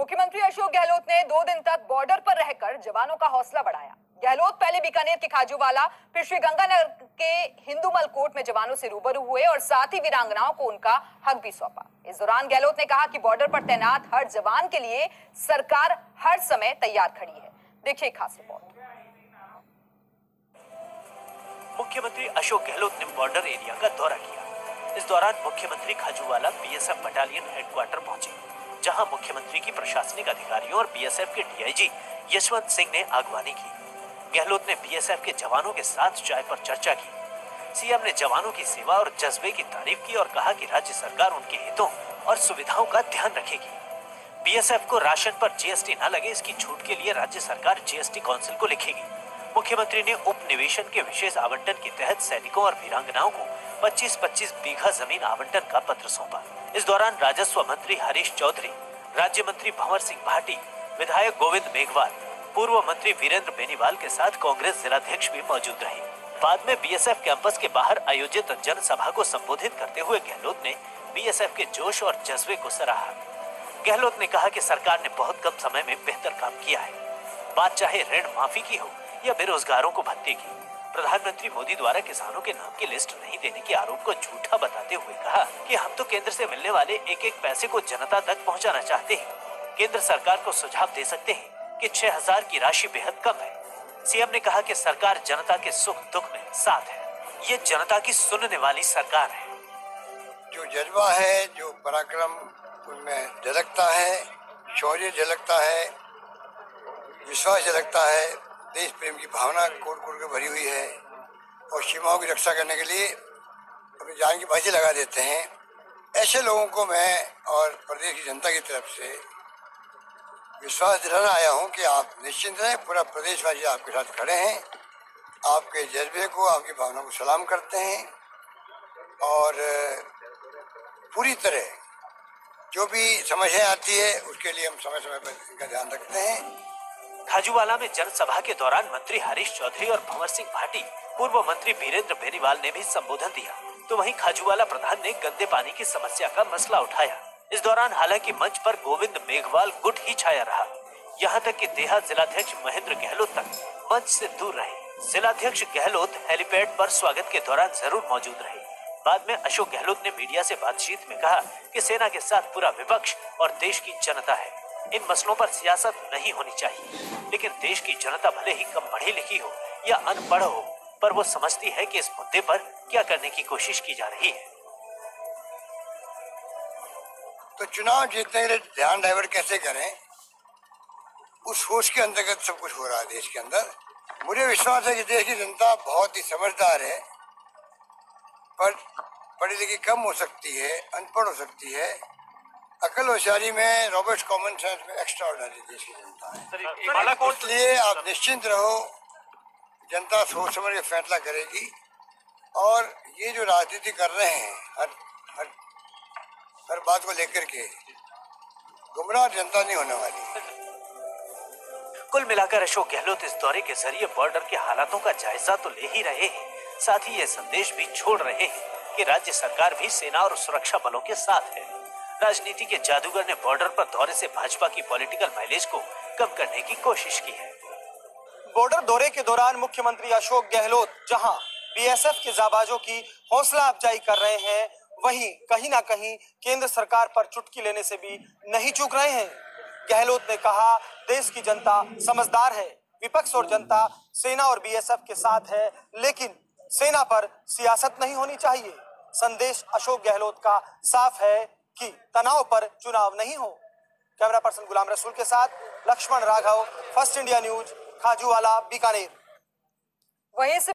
मुख्यमंत्री अशोक गहलोत ने 2 दिन तक बॉर्डर पर रहकर जवानों का हौसला बढ़ाया। गहलोत पहले बीकानेर के खाजूवाला, फिर श्रीगंगानगर के हिंदूमल कोर्ट में जवानों से रूबरू हुए और साथ ही वीरांगनाओं को उनका हक भी सौंपा। इस दौरान गहलोत ने कहा कि बॉर्डर पर तैनात हर जवान के लिए सरकार हर समय तैयार खड़ी है। देखिए खास रिपोर्ट। मुख्यमंत्री अशोक गहलोत ने बॉर्डर एरिया का दौरा किया। इस दौरान मुख्यमंत्री खाजूवाला बीएसएफ बटालियन हेडक्वार्टर पहुंचे, जहां मुख्यमंत्री की प्रशासनिक अधिकारियों और बीएसएफ के डीआईजी यशवंत सिंह ने अगवानी की। गहलोत ने बीएसएफ के जवानों के साथ चाय पर चर्चा की। सीएम ने जवानों की सेवा और जज्बे की तारीफ की और कहा कि राज्य सरकार उनके हितों और सुविधाओं का ध्यान रखेगी। बीएसएफ को राशन पर जीएसटी न लगे, इसकी छूट के लिए राज्य सरकार जीएसटी काउंसिल को लिखेगी। मुख्यमंत्री ने उप निवेशन के विशेष आवंटन के तहत सैनिकों और वीरांगनाओं को 25-25 बीघा जमीन आवंटन का पत्र सौंपा। इस दौरान राजस्व मंत्री हरीश चौधरी, राज्य मंत्री भंवर सिंह भाटी, विधायक गोविंद मेघवाल, पूर्व मंत्री वीरेंद्र बेनीवाल के साथ कांग्रेस जिलाध्यक्ष भी मौजूद रहे। बाद में बीएसएफ कैंपस के बाहर आयोजित जनसभा को संबोधित करते हुए गहलोत ने बीएसएफ के जोश और जज्बे को सराहा। गहलोत ने कहा कि सरकार ने बहुत कम समय में बेहतर काम किया है। बात चाहे ऋण माफी की हो या बेरोजगारों को भत्ते की। प्रधानमंत्री मोदी द्वारा किसानों के नाम की लिस्ट नहीं देने के आरोप को झूठा बताते हुए कहा कि हम तो केंद्र से मिलने वाले एक एक पैसे को जनता तक पहुंचाना चाहते हैं। केंद्र सरकार को सुझाव दे सकते हैं कि 6000 की राशि बेहद कम है। सीएम ने कहा कि सरकार जनता के सुख दुख में साथ है। ये जनता की सुनने वाली सरकार है। जो जज्बा है, जो पराक्रम उनमें झलकता है, शौर्य झलकता है, विश्वास झलकता है, देश प्रेम की भावना कोट कोट के भरी हुई है और सीमाओं की रक्षा करने के लिए अपनी जान की बाजी लगा देते हैं। ऐसे लोगों को मैं और प्रदेश की जनता की तरफ से विश्वास दिलाना आया हूं कि आप निश्चिंत रहें। पूरा प्रदेशवासी आपके साथ खड़े हैं, आपके जज्बे को, आपकी भावना को सलाम करते हैं और पूरी तरह जो भी समस्याएं आती है उसके लिए हम समय समय पर इनका ध्यान रखते हैं। खाजूवाला में जनसभा के दौरान मंत्री हरीश चौधरी और भंवर सिंह भाटी, पूर्व मंत्री वीरेंद्र बेनीवाल ने भी संबोधन दिया, तो वहीं खाजूवाला प्रधान ने गंदे पानी की समस्या का मसला उठाया। इस दौरान हालांकि मंच पर गोविंद मेघवाल गुट ही छाया रहा। यहाँ तक कि देहात जिलाध्यक्ष महेंद्र गहलोत तक मंच से दूर रहे। जिलाध्यक्ष गहलोत हेलीपैड पर स्वागत के दौरान जरूर मौजूद रहे। बाद में अशोक गहलोत ने मीडिया से बातचीत में कहा कि सेना के साथ पूरा विपक्ष और देश की जनता है। इन मसलों पर सियासत नहीं होनी चाहिए, लेकिन देश की जनता भले ही कम पढ़ी लिखी हो या अनपढ़ हो, पर वो समझती है कि इस मुद्दे पर क्या करने की कोशिश की जा रही है। तो चुनाव जीतने के लिए ध्यान डाइवर्ट कैसे करें, उस सोच के अंतर्गत सब कुछ हो रहा है देश के अंदर। मुझे विश्वास है कि देश की जनता बहुत ही समझदार है, पर पढ़ी लिखी कम हो सकती है, अनपढ़ हो सकती है। अकल होशियारी में, रॉबर्ट कॉमन सेंस में एक्स्ट्रा ऑर्डिनरी देश की जनता है। इसलिए आप निश्चिंत रहो, जनता सोच समझ के फैसला करेगी और ये जो राजनीति कर रहे हैं हर बात को लेकर के, गुमराह जनता नहीं होने वाली। कुल मिलाकर अशोक गहलोत इस दौरे के जरिए बॉर्डर के हालातों का जायजा तो ले ही रहे हैं, साथ ही ये संदेश भी छोड़ रहे हैं कि राज्य सरकार भी सेना और सुरक्षा बलों के साथ है। राजनीति के जादूगर ने बॉर्डर पर दौरे से भाजपा की पॉलिटिकल माइलेज को कम करने की कोशिश की है। बॉर्डर दौरे के दौरान मुख्यमंत्री अशोक गहलोत जहां बीएसएफ के जाबाजों की हौसला अफजाई कर रहे हैं, वहीं कहीं ना कहीं केंद्र सरकार पर चुटकी लेने से भी नहीं चूक रहे हैं। गहलोत ने कहा, देश की जनता समझदार है, विपक्ष और जनता सेना और बीएसएफ के साथ है, लेकिन सेना पर सियासत नहीं होनी चाहिए। संदेश अशोक गहलोत का साफ है कि तनाव पर चुनाव नहीं हो। कैमरा पर्सन गुलाम रसूल के साथ Lakshman Raghav, first India news, Khajuwala, Bikaner. वहीं से